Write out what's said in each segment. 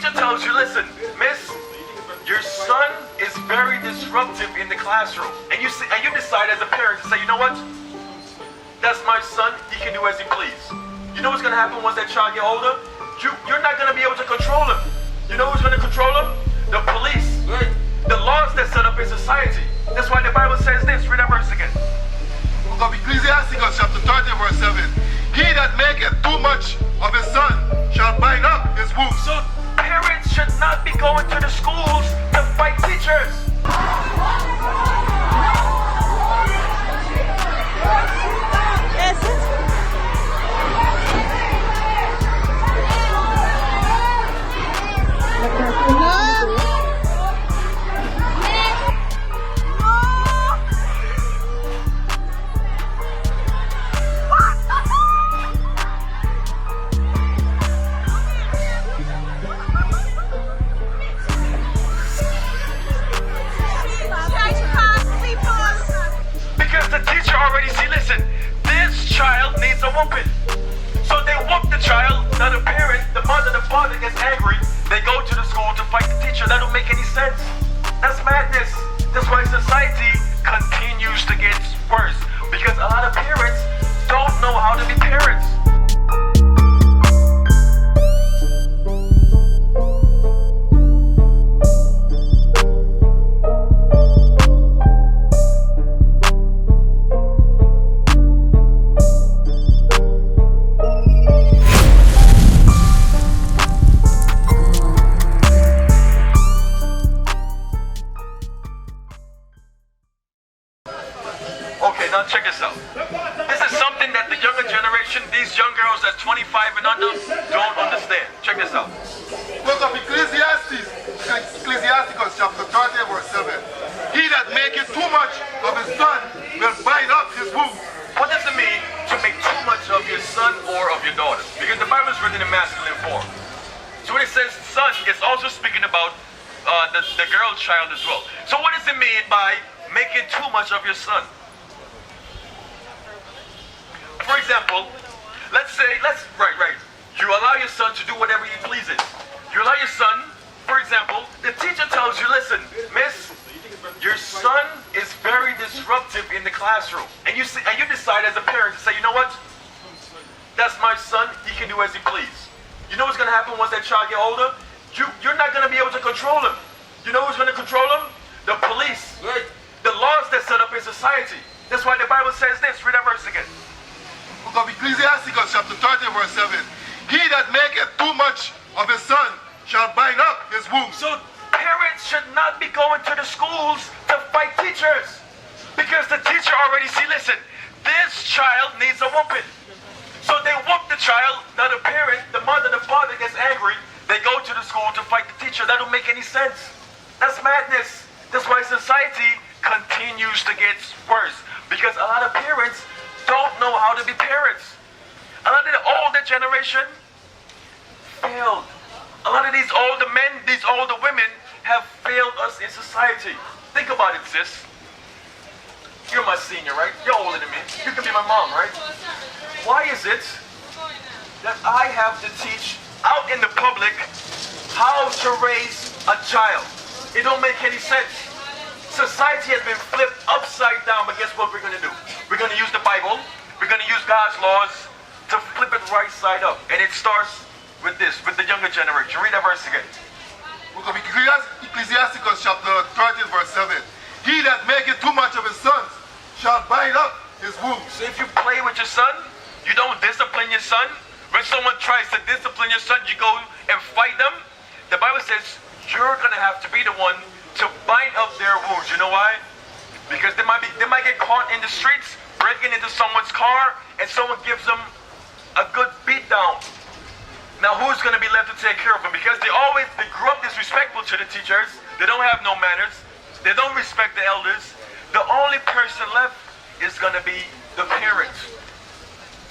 teacher tells you, listen, miss, your son is very disruptive in the classroom. And you decide as a parent to say, you know what? That's my son, he can do as he please. You know what's going to happen once that child get older? You're not going to be able to control him. You know who's going to control him? The police. Right? The laws that set up in society. That's why the Bible says this. Read that verse again. Book of Ecclesiastes chapter 30 verse 7. He that maketh too much of his son shall bind up his wounds. So parents should not be going to the schools to fight teachers. Now check this out. This is something that the younger generation, these young girls that's 25 and under, don't understand. Check this out. Book of Ecclesiastes chapter 30 verse 7. He that maketh too much of his son will bind up his wounds. What does it mean to make too much of your son or of your daughter? Because the Bible is written in masculine form. So when it says son, it's also speaking about the girl child as well. So what does it mean by making too much of your son? For example, you allow your son to do whatever he pleases. You allow your son, for example, the teacher tells you, listen, miss, your son is very disruptive in the classroom. And you decide as a parent to say, you know what? That's my son, he can do as he please. You know what's going to happen once that child get older? You're not going to be able to control him. You know who's going to control him? The police. Right? The laws that set up in society. That's why the Bible says this. Read that verse again. Book of Ecclesiastes chapter 30 verse 7. He that maketh too much of his son shall bind up his wounds. So parents should not be going to the schools to fight teachers. Because the teacher already see, listen, this child needs a whooping. So they whoop the child. Now the parent, the mother, the father gets angry. They go to the school to fight the teacher. That don't make any sense. That's madness. That's why society continues to get worse. Because a lot of parents don't know how to be parents. A lot of the older generation failed. A lot of these older men, these older women have failed us in society. Think about it, sis. You're my senior, right? You're older than me. You can be my mom, right? Why is it that I have to teach out in the public how to raise a child? It don't make any sense. Society has been flipped upside down, but guess what we're going to do? We're going to use the Bible. We're going to use God's laws to flip it right side up. And it starts with this, with the younger generation. Read that verse again. Book of Ecclesiastes chapter 30 verse 7. He that maketh too much of his sons shall bind up his wounds. So if you play with your son, you don't discipline your son. When someone tries to discipline your son, you go and fight them. The Bible says you're going to have to be the one to bind up their wounds. You know why? Because they might get caught in the streets, breaking into someone's car, and someone gives them a good beat down. Now who's going to be left to take care of them? Because they grew up disrespectful to the teachers. They don't have no manners. They don't respect the elders. The only person left is going to be the parents.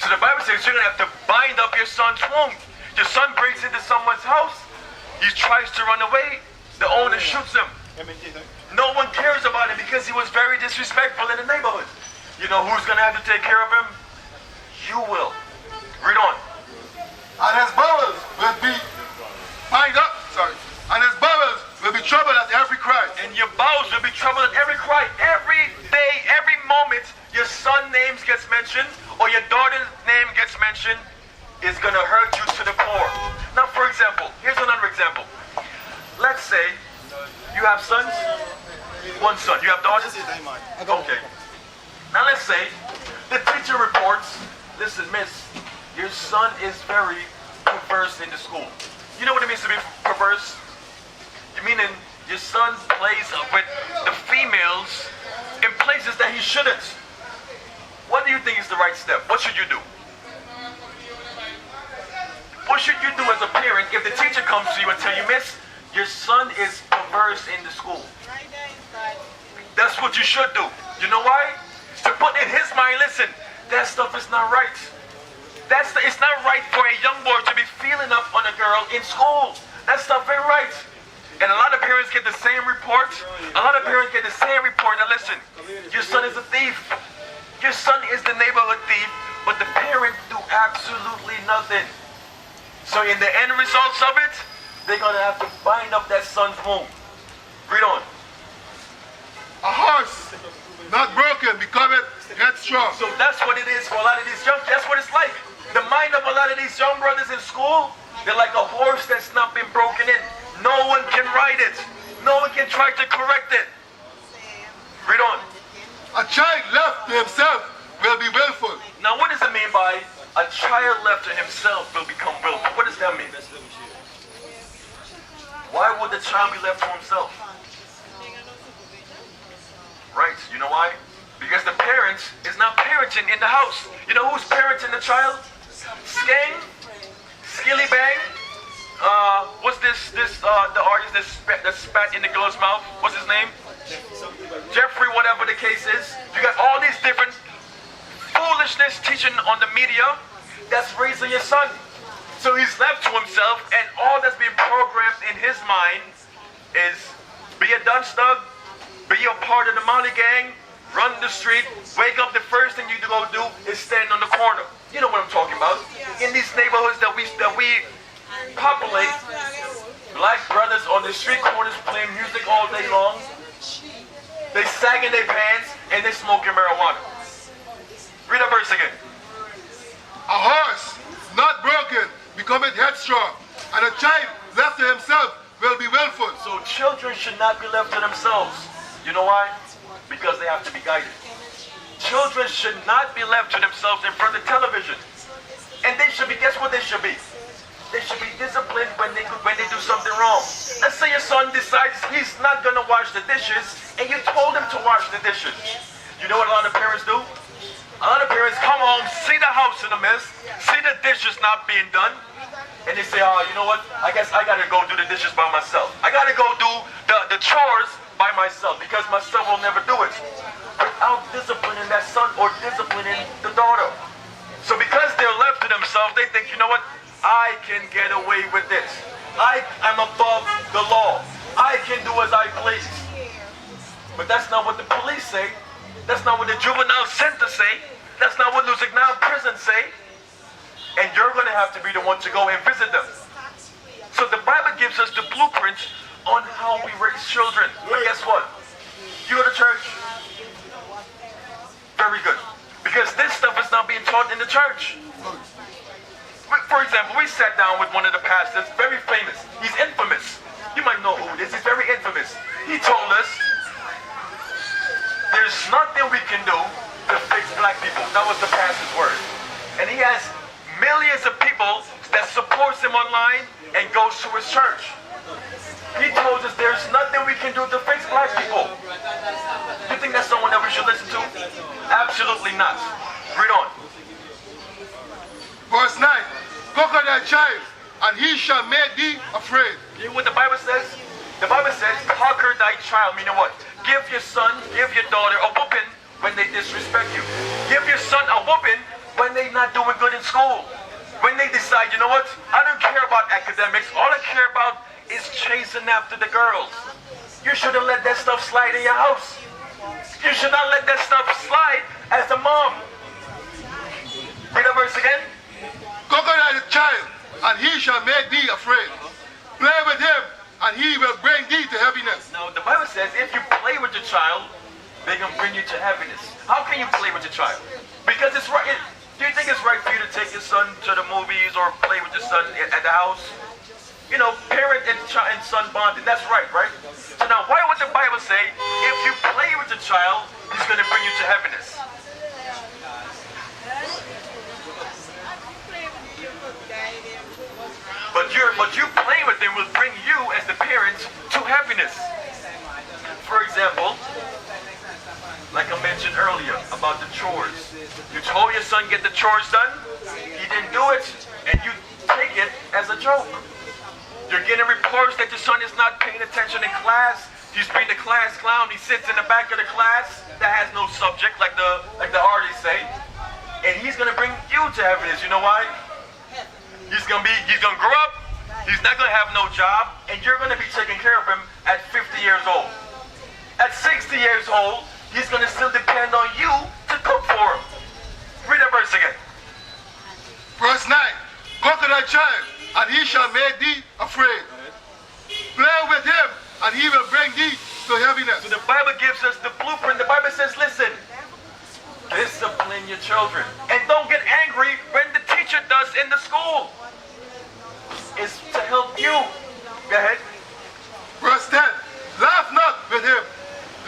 So the Bible says you're going to have to bind up your son's wound. Your son breaks into someone's house. He tries to run away. The owner shoots him. No one cares about him because he was very disrespectful in the neighborhood. You know who's going to have to take care of him? You will. Read on. And his bowels will be bind up. Sorry. And your bowels will be troubled at every cry. Every day, every moment, your son's name gets mentioned or your daughter's name gets mentioned, is going to hurt you to the core. Now, for example, here's another example. Let's say you have sons, one son. You have daughters? Okay. Now, let's say the teacher reports, listen, miss, your son is very perverse in the school. You know what it means to be perverse? Meaning your son plays with the females in places that he shouldn't. What do you think is the right step? What should you do? What should you do as a parent if the teacher comes to you and tell you, miss, your son is perverse in the school? That's what you should do. You know why? To put in his mind, listen, that stuff is not right. It's not right for a young boy to be feeling up on a girl in school. That stuff ain't right. And a lot of parents get the same report. A lot of parents get the same report. Now listen, your son is a thief. Your son is the neighborhood thief, but the parent do absolutely nothing. So in the end results of it, they're going to have to bind up that son's womb. Read on. A horse not broken becometh headstrong. So that's what it is for a lot of these young, that's what it's like. The mind of a lot of these young brothers in school, they're like a horse that's not been broken in. No one can ride it. No one can try to correct it. Read on. A child left to himself will be willful. Now what does it mean by a child left to himself will become willful? What does that mean? Why would the child be left to himself? Right, you know why? Because the parents is not parenting in the house. You know who's parenting the child? Skang? Skilly Bang? What's the artist that spat in the girl's mouth? What's his name? Jeffrey, whatever the case is. You got all these different foolishness teaching on the media that's raising your son. So he's left to himself, and all that's being programmed in his mind is be a dunce thug, be a part of the Molly gang, run the street, wake up, the first thing you go do is stand on the corner. You know what I'm talking about. In these neighborhoods that we populate, black brothers on the street corners playing music all day long. They sagging their pants and they smoking marijuana. Read that verse again. A horse not broken becometh headstrong, and a child left to himself will be willful. So children should not be left to themselves. You know why? Because they have to be guided. Children should not be left to themselves in front of television. And they should be, guess what they should be? They should be disciplined when they do something wrong. Let's say your son decides he's not going to wash the dishes, and you told him to wash the dishes. You know what a lot of parents do? A lot of parents come home, see the house in a mess, see the dishes not being done, and they say, oh, you know what? I guess I got to go do the dishes by myself. I got to go do the chores by myself because my son will never do it. Without disciplining that son or disciplining the daughter. So because they're left to themselves, they think, you know what? I can get away with this. I'm above the law. I can do as I please. But that's not what the police say. That's not what the juvenile center say. That's not what Lusignan prison say. And you're going to have to be the one to go and visit them. So the Bible gives us the blueprint on how we raise children. But guess what? You go to church. Very good. Because this stuff is not being taught in the church. For example, we sat down with one of the pastors, very famous. He's infamous. You might know who it is. He's very infamous. He told us, there's nothing we can do to fix black people. That was the pastor's word. And he has millions of people that supports him online and goes to his church. He told us there's nothing we can do to fix black people. You think that's someone that we should listen to? Absolutely not. Read on. Verse 9. Conquer thy child, and he shall make thee afraid. You know what the Bible says? The Bible says, conquer thy child, meaning what? Give your son, give your daughter a whooping when they disrespect you. Give your son a whooping when they're not doing good in school. When they decide, you know what? I don't care about academics. All I care about is chasing after the girls. You shouldn't let that stuff slide in your house. You should not let that stuff slide as a mom. Read that verse again. Conquer thy child, and he shall make thee afraid. Play with him, and he will bring thee to heaviness. Now, the Bible says, if you play with your child, they're going to bring you to happiness. How can you play with your child? Because it's right. Do you think it's right for you to take your son to the movies or play with your son at the house? You know, parent and son bonding, that's right, right? So now, why would the Bible say, if you play with your child, he's going to bring you to happiness? But you playing with them will bring you, as the parents, to happiness. For example, like I mentioned earlier about the chores. You told your son get the chores done, he didn't do it, and you take it as a joke. You're getting reports that your son is not paying attention in class. He's being the class clown. He sits in the back of the class that has no subject, like the artists say, and he's gonna bring you to happiness. You know why? He's gonna grow up. He's not gonna have no job, and you're gonna be taking care of him at 50 years old. At 60 years old, he's gonna still depend on you to cook for him. Read that verse again. Verse 9. Go to thy child, and he shall make thee afraid. Play with him, and he will bring thee to happiness. So the Bible gives us the blueprint. The Bible says, listen, discipline your children. And don't get angry when the teacher does in the school. It's to help you. Go ahead. Verse 10. Laugh not with him,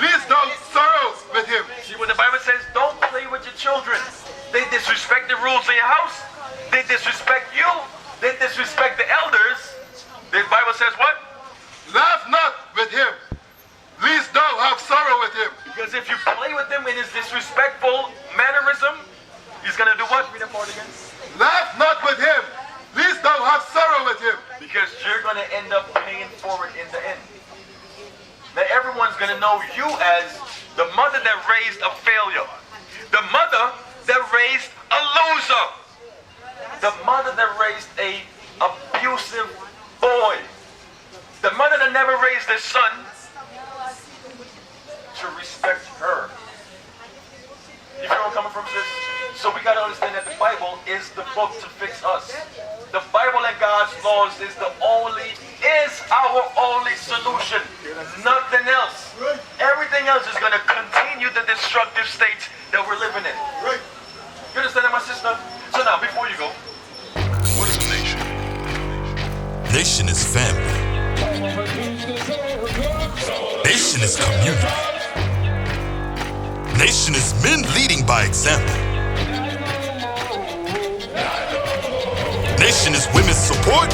lest thou sorrow with him. See what the Bible says? Don't play with your children. They disrespect the rules in your house. They disrespect you. They disrespect the elders. The Bible says what? Laugh not with him, lest thou have sorrow with him. Because if you play with him in his disrespectful mannerism, he's going to do what? Read that part again. Laugh not with him, lest thou have sorrow with him. Because you're going to end up paying for it in the end. Now everyone's going to know you as the mother that raised a failure. The mother that raised a loser. The mother that raised a abusive boy. The mother that never raised their son to respect her. You feel where I'm coming from, sis? So we got to understand that the Bible is the book to fix us. The Bible and God's laws is our only solution. Nothing else. Everything else is going to continue the destructive state that we're living in. You understand that, my sister? So now, before you go, what is a nation? Nation is family. Nation is community. Nation is men leading by example. Nation is women's support